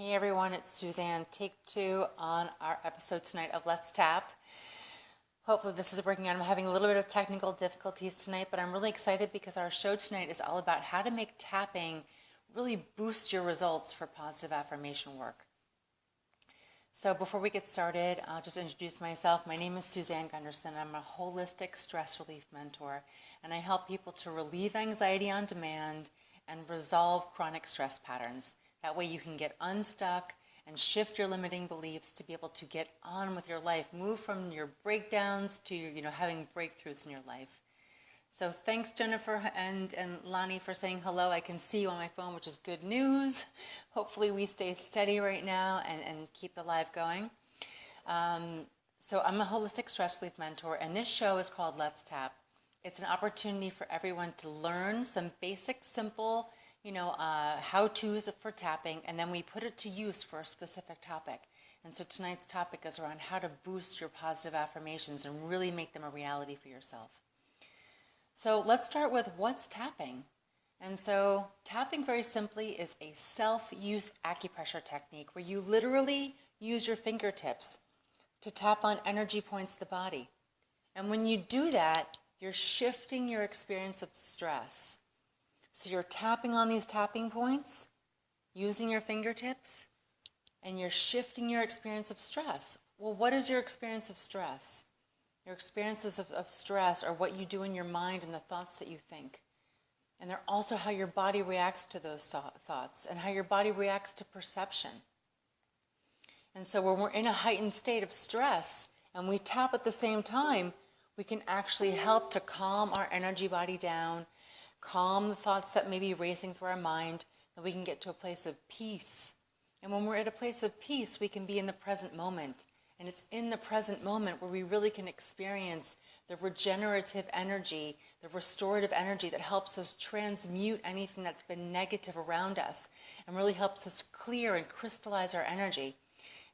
Hey everyone, it's Suzanne, take 2 on our episode tonight of Let's Tap. Hopefully this is working out. I'm having a little bit of technical difficulties tonight, but I'm really excited because our show tonight is all about how to make tapping really boost your results for positive affirmation work. So before we get started, I'll just introduce myself. My name is Suzanne Gundersen. I'm a holistic stress relief mentor, and I help people to relieve anxiety on demand and resolve chronic stress patterns. That way you can get unstuck and shift your limiting beliefs to be able to get on with your life, move from your breakdowns to having breakthroughs in your life. So thanks Jennifer and Lonnie for saying hello. I can see you on my phone, which is good news. Hopefully we stay steady right now and keep the live going. So I'm a holistic stress relief mentor, and this show is called Let's Tap. It's an opportunity for everyone to learn some basic, simple how-tos for tapping, and then we put it to use for a specific topic. And so tonight's topic is around how to boost your positive affirmations and really make them a reality for yourself. So let's start with what's tapping. And so tapping, very simply, is a self-use acupressure technique where you literally use your fingertips to tap on energy points of the body. And when you do that, you're shifting your experience of stress. So you're tapping on these tapping points, using your fingertips, and you're shifting your experience of stress. Well, what is your experience of stress? Your experiences of stress are what you do in your mind and the thoughts that you think. And they're also how your body reacts to those thoughts and how your body reacts to perception. And so when we're in a heightened state of stress and we tap at the same time, we can actually help to calm our energy body down, calm the thoughts that may be racing through our mind, and we can get to a place of peace. And when we're at a place of peace, we can be in the present moment. And it's in the present moment where we really can experience the regenerative energy, the restorative energy that helps us transmute anything that's been negative around us and really helps us clear and crystallize our energy.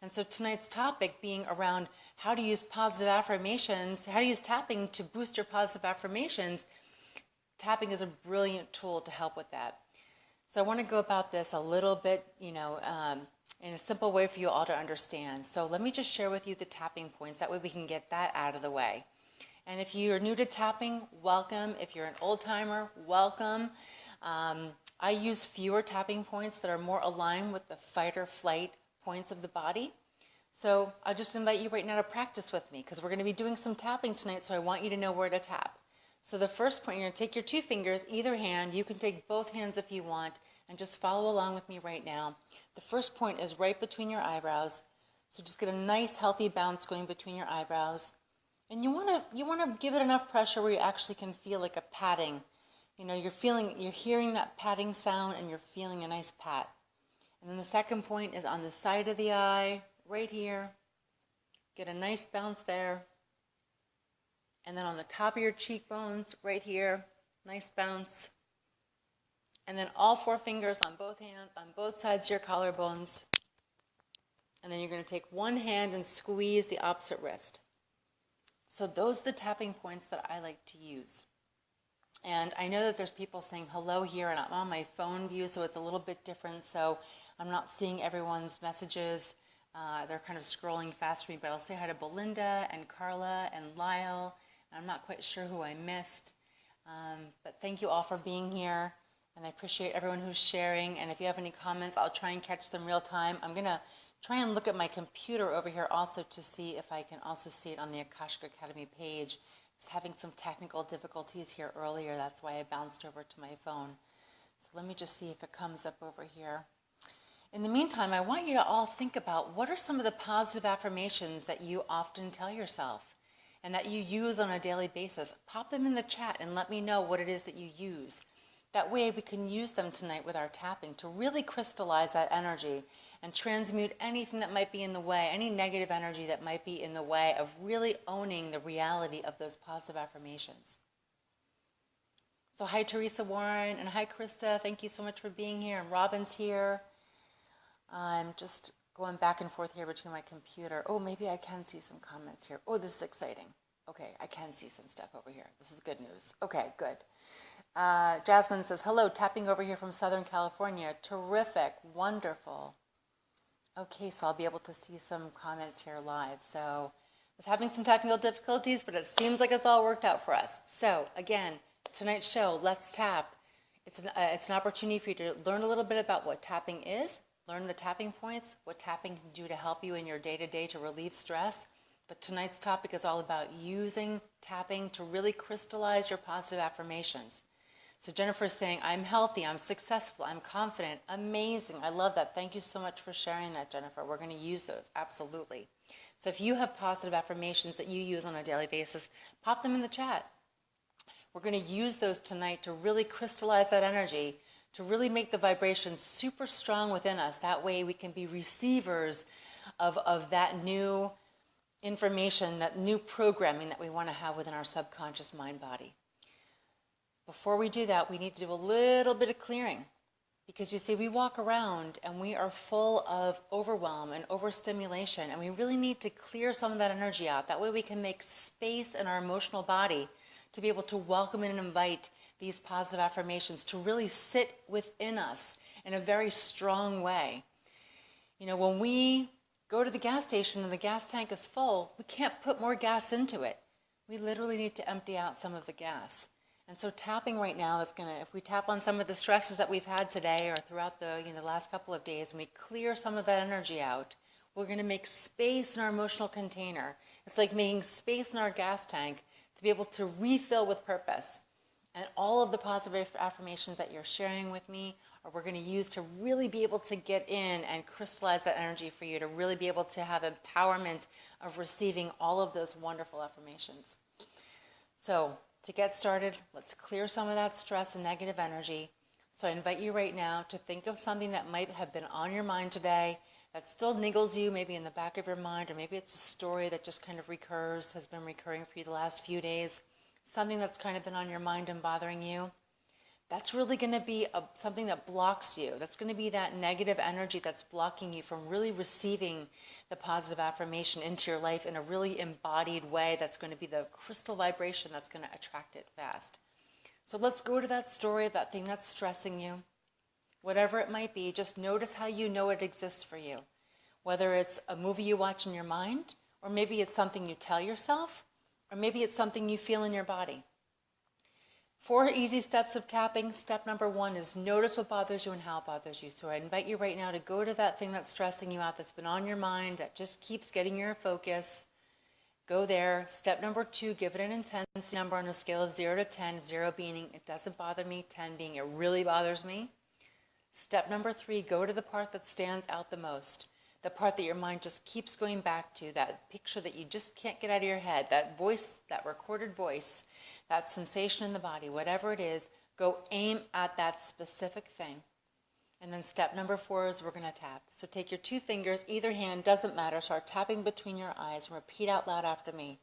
And so tonight's topic being around how to use positive affirmations, how to use tapping to boost your positive affirmations. Tapping is a brilliant tool to help with that. So I want to go about this a little bit, in a simple way for you all to understand. So let me just share with you the tapping points. That way we can get that out of the way. And if you're new to tapping, welcome. If you're an old timer, welcome. I use fewer tapping points that are more aligned with the fight or flight points of the body. So I'll just invite you right now to practice with me because we're going to be doing some tapping tonight, so I want you to know where to tap. So the first point, you're going to take your 2 fingers, either hand. You can take both hands if you want, and just follow along with me right now. The first point is right between your eyebrows. So just get a nice healthy bounce going between your eyebrows. And you want to give it enough pressure where you actually can feel like a patting. You're hearing that patting sound and you're feeling a nice pat. And then the second point is on the side of the eye, right here. Get a nice bounce there. And then on the top of your cheekbones, right here, nice bounce. And then all 4 fingers on both hands, on both sides of your collarbones. And then you're going to take one hand and squeeze the opposite wrist. So those are the tapping points that I like to use. And I know that there's people saying hello here, and I'm on my phone view, so it's a little bit different. So I'm not seeing everyone's messages. They're kind of scrolling fast for me, but I'll say hi to Belinda and Carla and Lyle. I'm not quite sure who I missed, but thank you all for being here, and I appreciate everyone who's sharing. And if you have any comments, I'll try and catch them real time. I'm going to try and look at my computer over here also to see if I can also see it on the Akashic Academy page. I was having some technical difficulties here earlier. That's why I bounced over to my phone. So let me just see if it comes up over here. In the meantime, I want you to all think about what are some of the positive affirmations that you often tell yourself and that you use on a daily basis. Pop them in the chat and let me know what it is that you use. That way we can use them tonight with our tapping to really crystallize that energy and transmute anything that might be in the way, any negative energy that might be in the way of really owning the reality of those positive affirmations. So hi Teresa Warren, and hi Krista. Thank you so much for being here. And Robin's here. I'm just going back and forth here between my computer. Oh, maybe I can see some comments here. Oh, this is exciting. Okay, I can see some stuff over here. This is good news. Okay, good. Jasmine says, hello, tapping over here from Southern California. Terrific, wonderful. Okay, so I'll be able to see some comments here live. So I was having some technical difficulties, but it seems like it's all worked out for us. So again, tonight's show, Let's Tap. It's an opportunity for you to learn a little bit about what tapping is, learn the tapping points, what tapping can do to help you in your day-to-day to relieve stress. But tonight's topic is all about using tapping to really crystallize your positive affirmations. So Jennifer's saying, I'm healthy, I'm successful, I'm confident, amazing. I love that. Thank you so much for sharing that, Jennifer. We're going to use those, absolutely. So if you have positive affirmations that you use on a daily basis, pop them in the chat. We're going to use those tonight to really crystallize that energy, to really make the vibration super strong within us. That way we can be receivers of that new information, that new programming that we want to have within our subconscious mind body. Before we do that, we need to do a little bit of clearing. Because you see, we walk around and we are full of overwhelm and overstimulation, and we really need to clear some of that energy out. That way we can make space in our emotional body to be able to welcome and invite these positive affirmations to really sit within us in a very strong way. You know, when we go to the gas station and the gas tank is full, we can't put more gas into it. We literally need to empty out some of the gas. And so tapping right now is going to, if we tap on some of the stresses that we've had today or throughout the last couple of days, and we clear some of that energy out, we're going to make space in our emotional container. It's like making space in our gas tank to be able to refill with purpose. And all of the positive affirmations that you're sharing with me are we're going to use to really be able to get in and crystallize that energy for you, to really be able to have empowerment of receiving all of those wonderful affirmations. So to get started, let's clear some of that stress and negative energy. So I invite you right now to think of something that might have been on your mind today that still niggles you, maybe in the back of your mind, or maybe it's a story that just kind of has been recurring for you the last few days, something that's kind of been on your mind and bothering you. That's really going to be something that blocks you. That's going to be that negative energy that's blocking you from really receiving the positive affirmation into your life in a really embodied way that's going to be the crystal vibration that's going to attract it fast. So let's go to that story of that thing that's stressing you. Whatever it might be, just notice how you know it exists for you. Whether it's a movie you watch in your mind, or maybe it's something you tell yourself, or maybe it's something you feel in your body. 4 easy steps of tapping. Step number 1 is notice what bothers you and how it bothers you. So I invite you right now to go to that thing that's stressing you out, that's been on your mind, that just keeps getting your focus. Go there. Step number 2, give it an intensity number on a scale of 0 to 10, 0 being it doesn't bother me, 10 being it really bothers me. Step number 3, go to the part that stands out the most, the part that your mind just keeps going back to, that picture that you just can't get out of your head, that voice, that recorded voice, that sensation in the body, whatever it is, go aim at that specific thing. And then step number 4 is we're going to tap. So take your 2 fingers, either hand, doesn't matter, start tapping between your eyes and repeat out loud after me.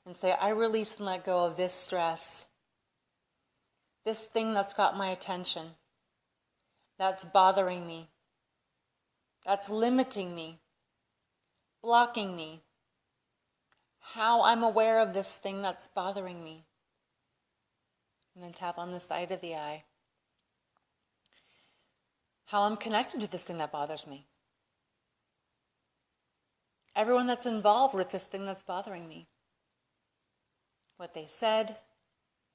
And say, I release and let go of this stress, this thing that's got my attention, that's bothering me, that's limiting me, blocking me. How I'm aware of this thing that's bothering me. And then tap on the side of the eye. How I'm connected to this thing that bothers me. Everyone that's involved with this thing that's bothering me. What they said,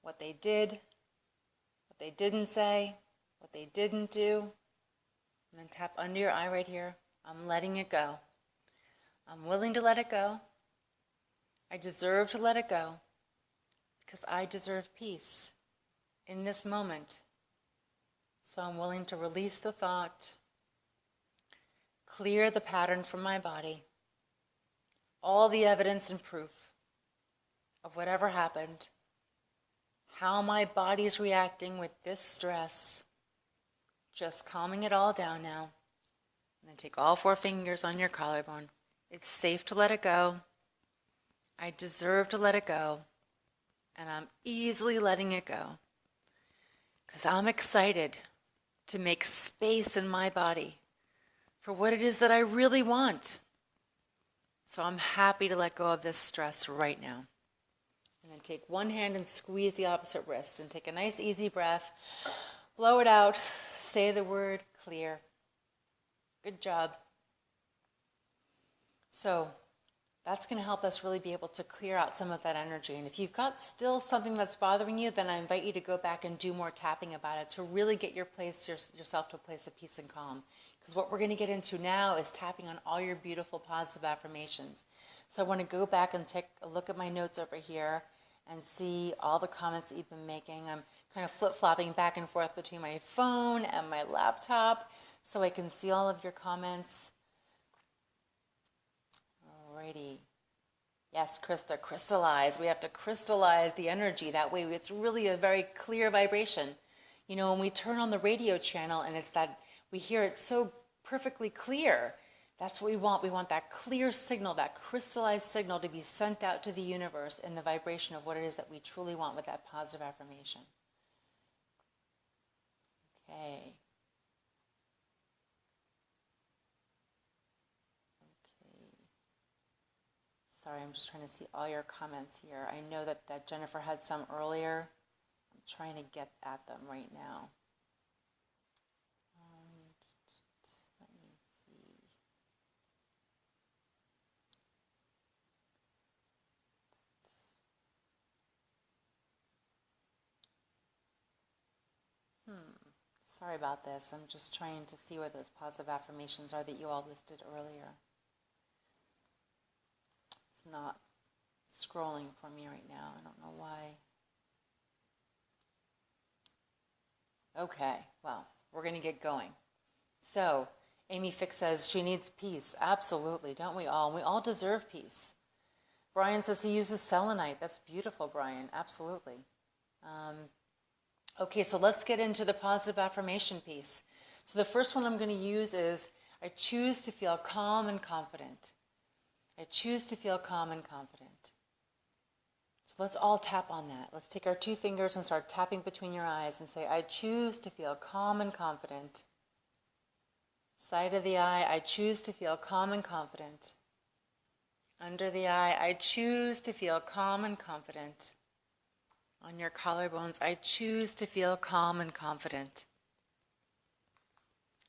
what they did, what they didn't say, what they didn't do. And then tap under your eye right here. I'm letting it go. I'm willing to let it go. I deserve to let it go because I deserve peace in this moment. So I'm willing to release the thought, clear the pattern from my body, all the evidence and proof of whatever happened, how my body's reacting with this stress, just calming it all down now. And then take all 4 fingers on your collarbone. It's safe to let it go. I deserve to let it go. And I'm easily letting it go. Because I'm excited to make space in my body for what it is that I really want. So I'm happy to let go of this stress right now. And then take one hand and squeeze the opposite wrist. And take a nice easy breath. Blow it out. Say the word clear. Good job. So that's going to help us really be able to clear out some of that energy. And if you've got still something that's bothering you, then I invite you to go back and do more tapping about it to really get yourself to a place of peace and calm. Because what we're going to get into now is tapping on all your beautiful positive affirmations. So I want to go back and take a look at my notes over here and see all the comments that you've been making. I'm kind of flip-flopping back and forth between my phone and my laptop so I can see all of your comments. Alrighty. Yes, Krista, crystallize. We have to crystallize the energy. That way it's really a very clear vibration. You know, when we turn on the radio channel and it's that, we hear it so perfectly clear. That's what we want. We want that clear signal, that crystallized signal to be sent out to the universe in the vibration of what it is that we truly want with that positive affirmation. Okay. Sorry, I'm just trying to see all your comments here. I know that Jennifer had some earlier. I'm trying to get at them right now. Let me see. Sorry about this. I'm just trying to see where those positive affirmations are that you all listed earlier. It's not scrolling for me right now. I don't know why. Okay, well, we're going to get going. So, Amy Fick says she needs peace. Absolutely, don't we all? We all deserve peace. Brian says he uses selenite. That's beautiful, Brian. Absolutely. Okay, so let's get into the positive affirmation piece. So the first one I'm going to use is, I choose to feel calm and confident. I choose to feel calm and confident. So let's all tap on that. Let's take our 2 fingers and start tapping between your eyes and say, I choose to feel calm and confident. Side of the eye, I choose to feel calm and confident. Under the eye, I choose to feel calm and confident. On your collarbones, I choose to feel calm and confident.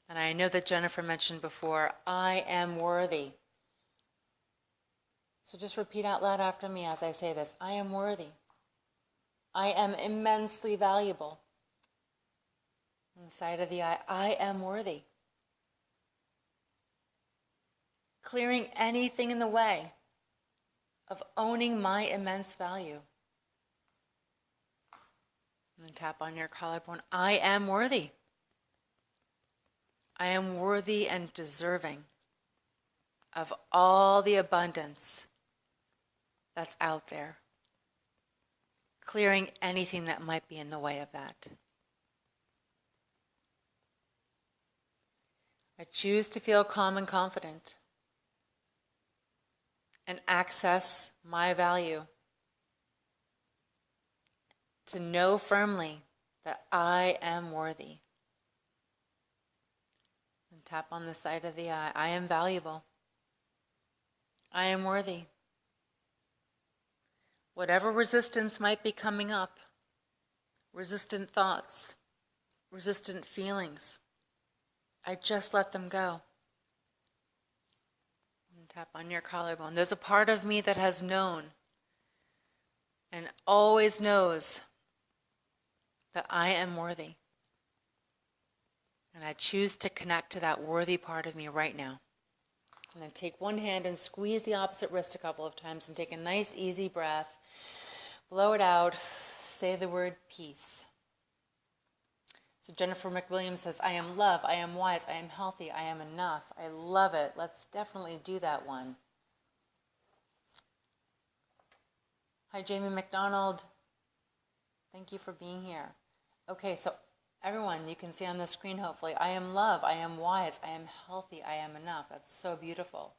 And I know that Jennifer mentioned before, I am worthy. So just repeat out loud after me as I say this. I am worthy. I am immensely valuable. On the side of the eye, I am worthy. Clearing anything in the way of owning my immense value. And then tap on your collarbone. I am worthy. I am worthy and deserving of all the abundance that's out there. Clearing anything that might be in the way of that. I choose to feel calm and confident and access my value. To know firmly that I am worthy. And tap on the side of the eye. I am valuable. I am worthy. Whatever resistance might be coming up, resistant thoughts, resistant feelings, I just let them go. And tap on your collarbone. There's a part of me that has known and always knows that I am worthy. And I choose to connect to that worthy part of me right now. And then take one hand and squeeze the opposite wrist a couple of times and take a nice easy breath. Blow it out. Say the word peace. So Jennifer McWilliams says, I am love, I am wise, I am healthy, I am enough. I love it. Let's definitely do that one. Hi, Jamie McDonald. Thank you for being here. Okay, so everyone, you can see on the screen, hopefully, I am love, I am wise, I am healthy, I am enough. That's so beautiful.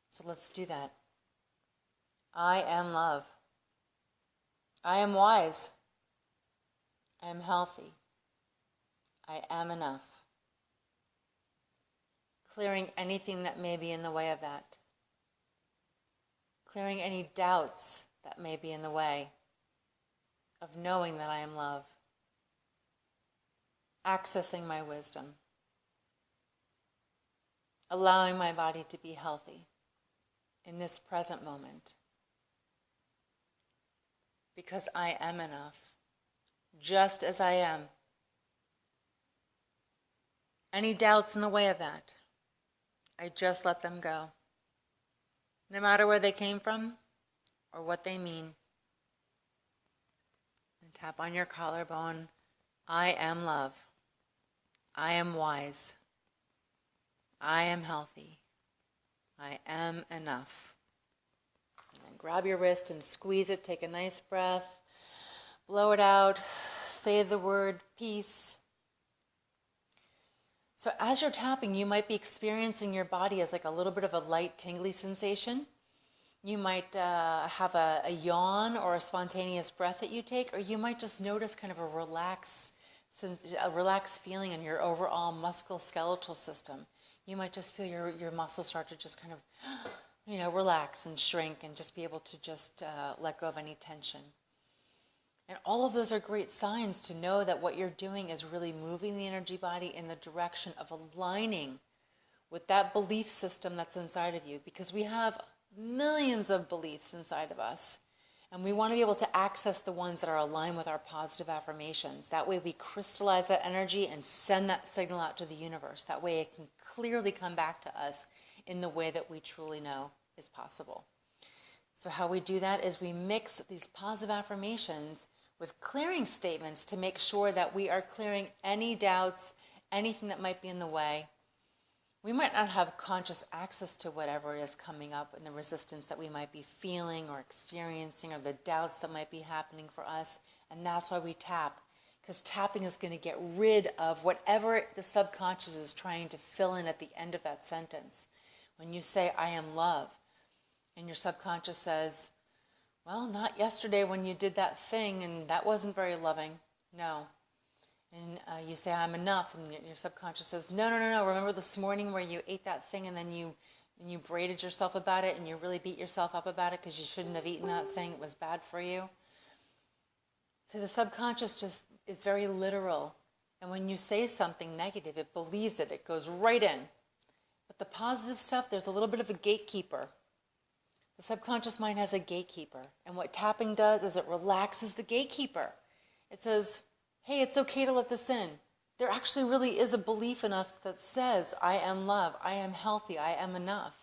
So let's do that. I am love. I am wise. I am healthy. I am enough. Clearing anything that may be in the way of that. Clearing any doubts that may be in the way of knowing that I am love. Accessing my wisdom. Allowing my body to be healthy. in this present moment. Because I am enough, just as I am. Any doubts in the way of that, I just let them go. No matter where they came from or what they mean. And tap on your collarbone. I am love. I am wise. I am healthy. I am enough. And then grab your wrist and squeeze it. Take a nice breath. Blow it out. Say the word peace. So as you're tapping, you might be experiencing your body as like a little bit of a light, tingly sensation. You might have a yawn or a spontaneous breath that you take, or you might just notice kind of a relaxed feeling in your overall musculoskeletal system. You might just feel your muscles start to just kind of, relax and shrink and just be able to just let go of any tension. And all of those are great signs to know that what you're doing is really moving the energy body in the direction of aligning with that belief system that's inside of you. Because we have millions of beliefs inside of us. And we want to be able to access the ones that are aligned with our positive affirmations. That way we crystallize that energy and send that signal out to the universe. That way it can clearly come back to us in the way that we truly know is possible. So how we do that is we mix these positive affirmations with clearing statements to make sure that we are clearing any doubts, anything that might be in the way. We might not have conscious access to whatever it is coming up and the resistance that we might be feeling or experiencing or the doubts that might be happening for us. And that's why we tap, because tapping is going to get rid of whatever the subconscious is trying to fill in at the end of that sentence. When you say, I am love, and your subconscious says, well, not yesterday when you did that thing and that wasn't very loving. No. And you say, I'm enough, and your subconscious says, no. Remember this morning where you ate that thing and then you braided yourself about it and you really beat yourself up about it because you shouldn't have eaten that thing. It was bad for you. So the subconscious just is very literal. And when you say something negative, it believes it. It goes right in. But the positive stuff, there's a little bit of a gatekeeper. The subconscious mind has a gatekeeper. And what tapping does is it relaxes the gatekeeper. It says, hey, it's okay to let this in. There actually really is a belief in us that says, I am love, I am healthy, I am enough.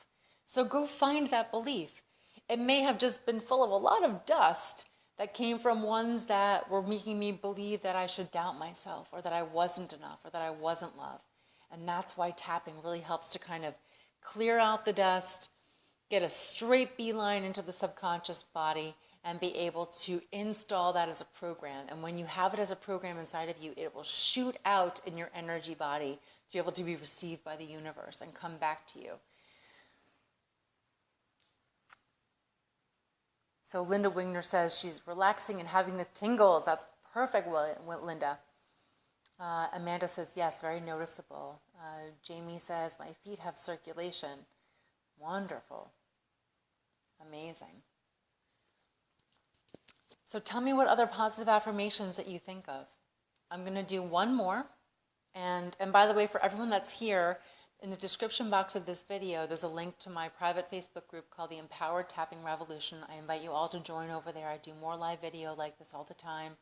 So go find that belief. It may have just been full of a lot of dust that came from ones that were making me believe that I should doubt myself or that I wasn't enough or that I wasn't love. And that's why tapping really helps to kind of clear out the dust, get a straight beeline into the subconscious body, and be able to install that as a program. And when you have it as a program inside of you, it will shoot out in your energy body to be able to be received by the universe and come back to you. So Linda Wigner says she's relaxing and having the tingles. That's perfect, Linda. Amanda says, yes, very noticeable. Jamie says, my feet have circulation. Wonderful. Amazing. So tell me what other positive affirmations that you think of. I'm going to do one more. And by the way, for everyone that's here, in the description box of this video, there's a link to my private Facebook group called the Empowered Tapping Revolution. I invite you all to join over there. I do more live video like this all the time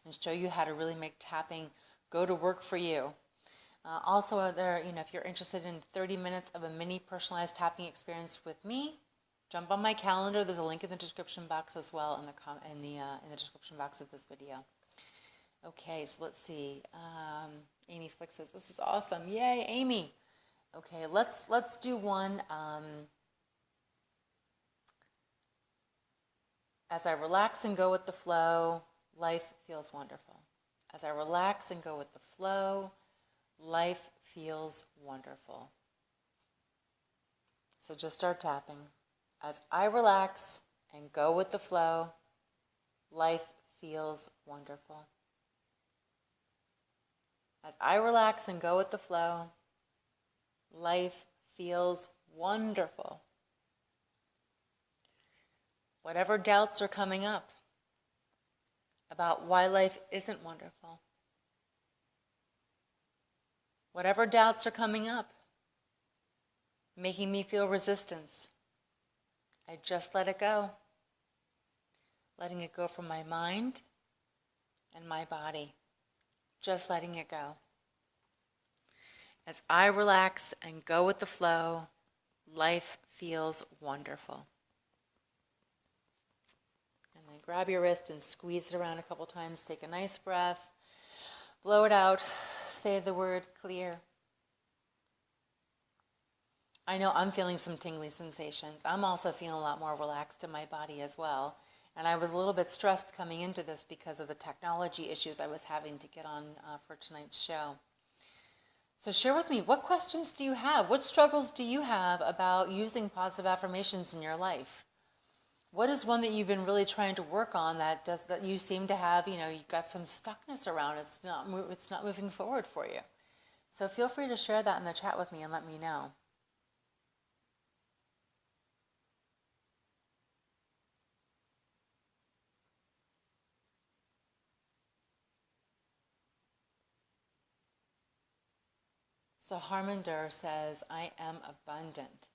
and show you how to really make tapping go to work for you. Also, if you're interested in 30 minutes of a mini personalized tapping experience with me, jump on my calendar. There's a link in the description box as well in the description box of this video. Okay, so let's see. Amy Flick says, this is awesome. Yay, Amy. Okay, let's do one. As I relax and go with the flow, life feels wonderful. As I relax and go with the flow, life feels wonderful. So just start tapping. As I relax and go with the flow, life feels wonderful. As I relax and go with the flow, life feels wonderful. Whatever doubts are coming up about why life isn't wonderful, whatever doubts are coming up, making me feel resistance, I just let it go. Letting it go from my mind and my body. Just letting it go. As I relax and go with the flow, life feels wonderful. And then grab your wrist and squeeze it around a couple times. Take a nice breath. Blow it out. Say the word clear. I know I'm feeling some tingly sensations. I'm also feeling a lot more relaxed in my body as well. And I was a little bit stressed coming into this because of the technology issues I was having to get on for tonight's show. So share with me, what questions do you have? What struggles do you have about using positive affirmations in your life? What is one that you've been really trying to work on that you seem to have, you've got some stuckness around? It's not moving forward for you. So feel free to share that in the chat with me and let me know. So Harminder says, I am abundant.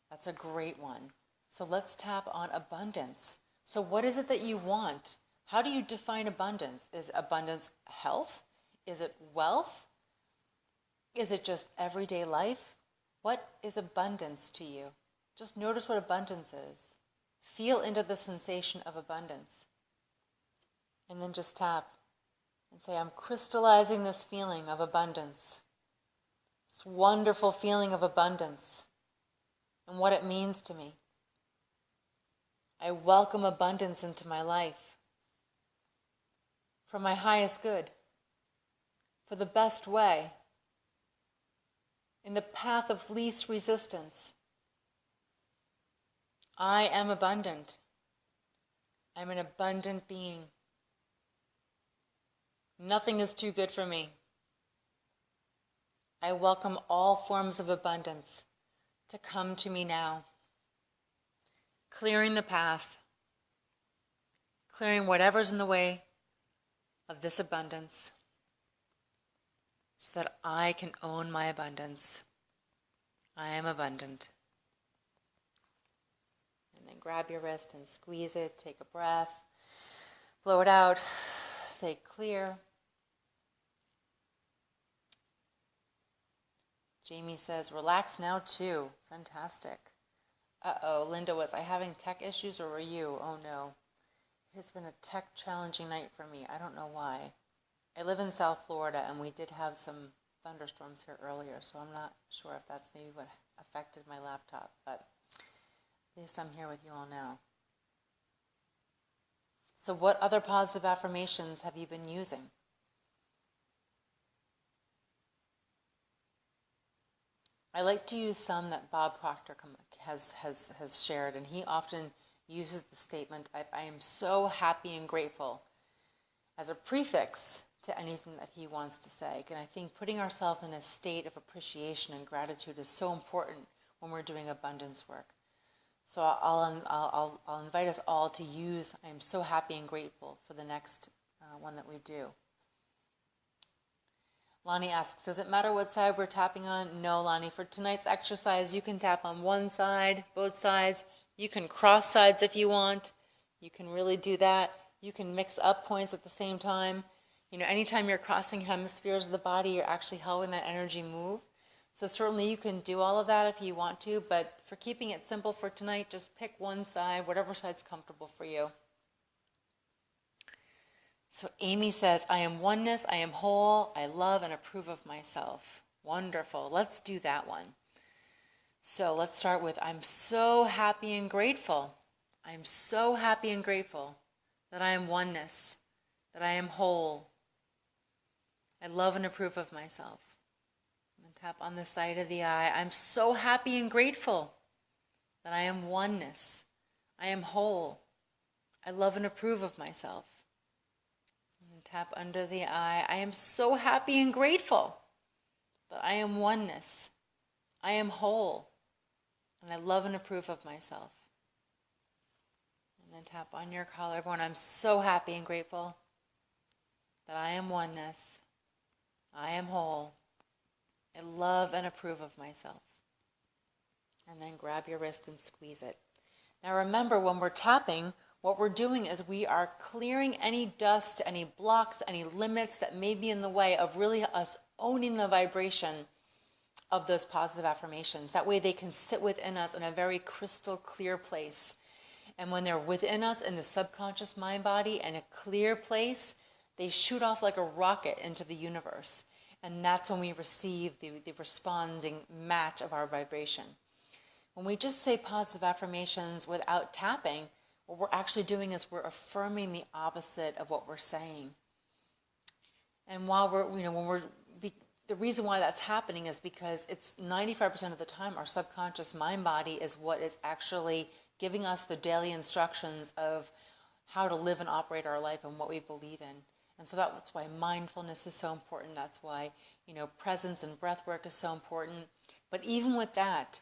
That's a great one. So let's tap on abundance. So what is it that you want? How do you define abundance? Is abundance health? Is it wealth? Is it just everyday life? What is abundance to you? Just notice what abundance is. Feel into the sensation of abundance. And then just tap and say, I'm crystallizing this feeling of abundance. This wonderful feeling of abundance and what it means to me. I welcome abundance into my life for my highest good, for the best way, in the path of least resistance. I am abundant. I'm an abundant being. Nothing is too good for me. I welcome all forms of abundance to come to me now. Clearing the path, clearing whatever's in the way of this abundance so that I can own my abundance. I am abundant. And then grab your wrist and squeeze it, take a breath, blow it out, say clear. Jamie says, relax now too. Fantastic. Uh-oh, Linda, was I having tech issues or were you? Oh no. It has been a tech challenging night for me. I don't know why. I live in South Florida and we did have some thunderstorms here earlier, so I'm not sure if that's maybe what affected my laptop, but at least I'm here with you all now. So what other positive affirmations have you been using? I like to use some that Bob Proctor has shared, and he often uses the statement, I am so happy and grateful, as a prefix to anything that he wants to say. And I think putting ourselves in a state of appreciation and gratitude is so important when we're doing abundance work. So I'll invite us all to use I am so happy and grateful for the next one that we do. Lonnie asks, does it matter what side we're tapping on? No, Lonnie. For tonight's exercise, you can tap on one side, both sides. You can cross sides if you want. You can really do that. You can mix up points at the same time. Anytime you're crossing hemispheres of the body, you're actually helping that energy move. So certainly you can do all of that if you want to, but for keeping it simple for tonight, just pick one side, whatever side's comfortable for you. So Amy says, I am oneness, I am whole, I love and approve of myself. Wonderful. Let's do that one. So let's start with, I'm so happy and grateful. I'm so happy and grateful that I am oneness, that I am whole. I love and approve of myself. And then tap on the side of the eye. I'm so happy and grateful that I am oneness. I am whole. I love and approve of myself. And tap under the eye. I am so happy and grateful that I am oneness. I am whole. And I love and approve of myself. And then tap on your collarbone. I'm so happy and grateful that I am oneness. I am whole. I love and approve of myself. And then grab your wrist and squeeze it. Now remember, when we're tapping, what we're doing is we are clearing any dust, any blocks, any limits that may be in the way of really us owning the vibration of those positive affirmations. That way they can sit within us in a very crystal clear place. And when they're within us in the subconscious mind body in a clear place, they shoot off like a rocket into the universe. And that's when we receive the responding match of our vibration. When we just say positive affirmations without tapping, what we're actually doing is we're affirming the opposite of what we're saying. And while the reason why that's happening is because it's 95% of the time our subconscious mind body is what is actually giving us the daily instructions of how to live and operate our life and what we believe in. And so that's why mindfulness is so important. That's why, presence and breath work is so important. But even with that,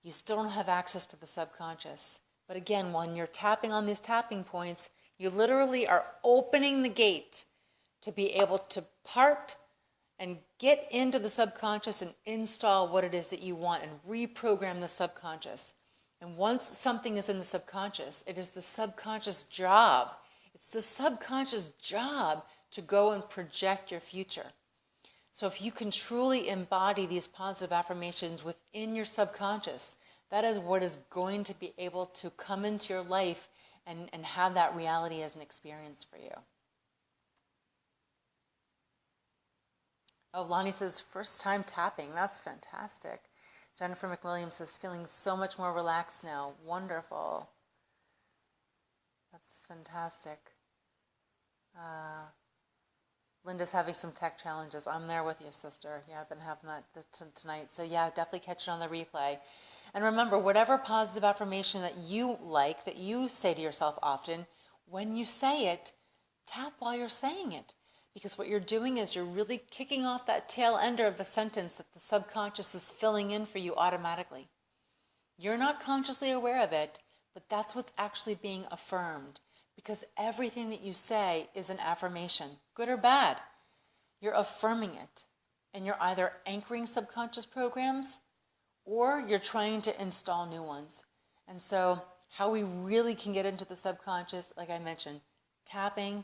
you still don't have access to the subconscious. But again, when you're tapping on these tapping points, you literally are opening the gate to be able to part and get into the subconscious and install what it is that you want and reprogram the subconscious. And once something is in the subconscious, it is the subconscious job. It's the subconscious job to go and project your future. So if you can truly embody these positive affirmations within your subconscious, that is what is going to be able to come into your life and have that reality as an experience for you. Oh, Lonnie says, first time tapping. That's fantastic. Jennifer McWilliams says, feeling so much more relaxed now. Wonderful. That's fantastic. Linda's having some tech challenges. I'm there with you, sister. Yeah, I've been having that tonight. So yeah, definitely catch it on the replay. And remember, whatever positive affirmation that you like, that you say to yourself often, when you say it, tap while you're saying it. Because what you're doing is you're really kicking off that tail ender of the sentence that the subconscious is filling in for you automatically. You're not consciously aware of it, but that's what's actually being affirmed. Because everything that you say is an affirmation, good or bad. You're affirming it. And you're either anchoring subconscious programs or you're trying to install new ones. And so how we really can get into the subconscious, like I mentioned, tapping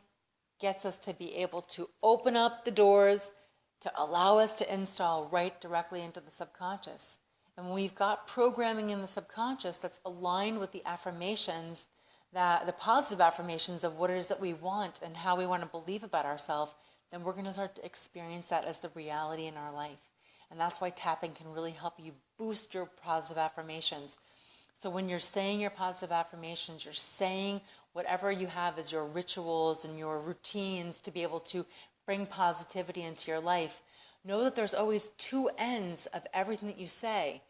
gets us to be able to open up the doors to allow us to install right directly into the subconscious. And when we've got programming in the subconscious that's aligned with the affirmations, the positive affirmations of what it is that we want and how we want to believe about ourselves, then we're going to start to experience that as the reality in our life. And that's why tapping can really help you boost your positive affirmations. So when you're saying your positive affirmations, you're saying whatever you have as your rituals and your routines to be able to bring positivity into your life. Know that there's always two ends of everything that you say.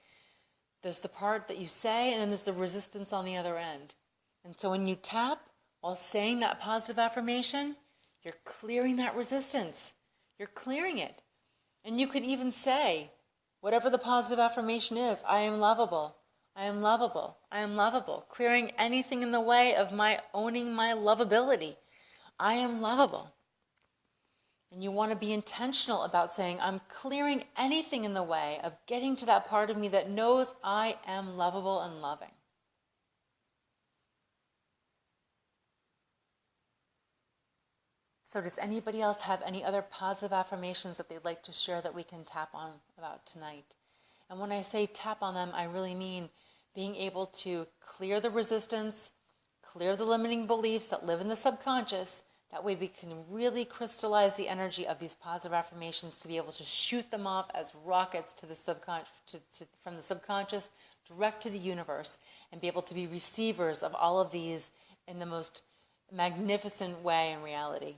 There's the part that you say, and then there's the resistance on the other end. And so when you tap while saying that positive affirmation, you're clearing that resistance. You're clearing it. And you could even say, whatever the positive affirmation is, I am lovable. I am lovable. I am lovable. Clearing anything in the way of my owning my lovability. I am lovable. And you want to be intentional about saying, I'm clearing anything in the way of getting to that part of me that knows I am lovable and loving. So does anybody else have any other positive affirmations that they'd like to share that we can tap on about tonight? And when I say tap on them, I really mean being able to clear the resistance, clear the limiting beliefs that live in the subconscious. That way we can really crystallize the energy of these positive affirmations to be able to shoot them off as rockets to the from the subconscious direct to the universe and be able to be receivers of all of these in the most magnificent way in reality.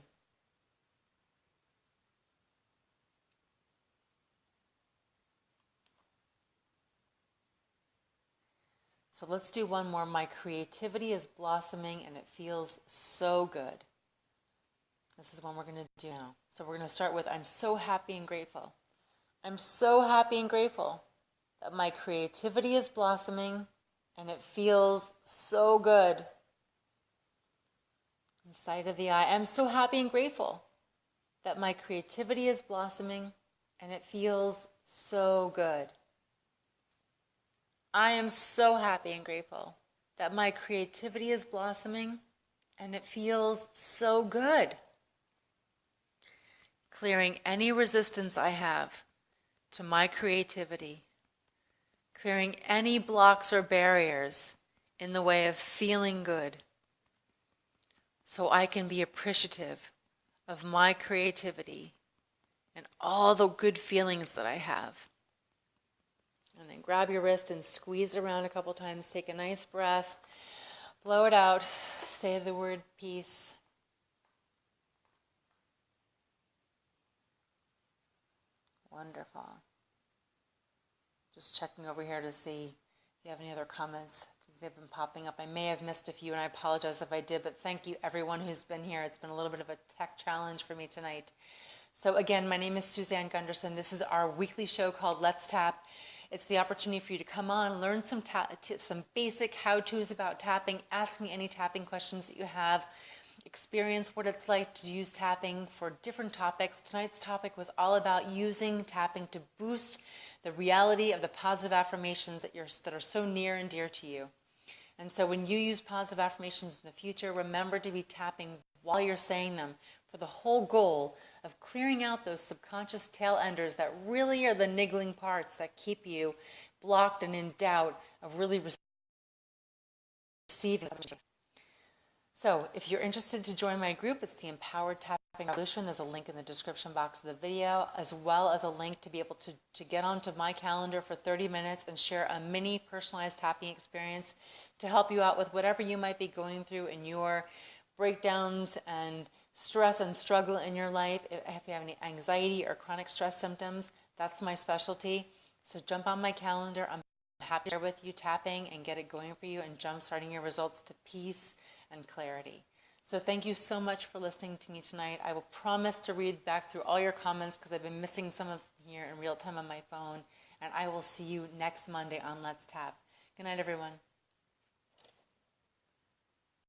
So let's do one more. My creativity is blossoming and it feels so good. This is one we're going to do now. So we're going to start with, I'm so happy and grateful. I'm so happy and grateful that my creativity is blossoming and it feels so good. Inside of the eye, I'm so happy and grateful that my creativity is blossoming and it feels so good. I am so happy and grateful that my creativity is blossoming, and it feels so good. Clearing any resistance I have to my creativity, clearing any blocks or barriers in the way of feeling good, so I can be appreciative of my creativity and all the good feelings that I have. And then grab your wrist and squeeze it around a couple times. Take a nice breath. Blow it out. Say the word peace. Wonderful. Just checking over here to see if you have any other comments. I think they've been popping up. I may have missed a few, and I apologize if I did, but thank you everyone who's been here. It's been a little bit of a tech challenge for me tonight. So again, my name is Suzanne Gundersen. This is our weekly show called Let's Tap. It's the opportunity for you to come on, learn some basic how-tos about tapping, ask me any tapping questions that you have, experience what it's like to use tapping for different topics. Tonight's topic was all about using tapping to boost the reality of the positive affirmations that are so near and dear to you. And so when you use positive affirmations in the future, remember to be tapping while you're saying them, for the whole goal of clearing out those subconscious tail enders that really are the niggling parts that keep you blocked and in doubt of really receiving. So if you're interested to join my group, it's the Empowered Tapping Revolution. There's a link in the description box of the video, as well as a link to be able to get onto my calendar for 30 minutes and share a mini personalized tapping experience to help you out with whatever you might be going through in your breakdowns and stress and struggle in your life. If you have any anxiety or chronic stress symptoms, that's my specialty. So jump on my calendar. I'm happy to share with you tapping and get it going for you and jump starting your results to peace and clarity. So thank you so much for listening to me tonight. I will promise to read back through all your comments because I've been missing some of them here in real time on my phone. And I will see you next Monday on Let's Tap. Good night, everyone.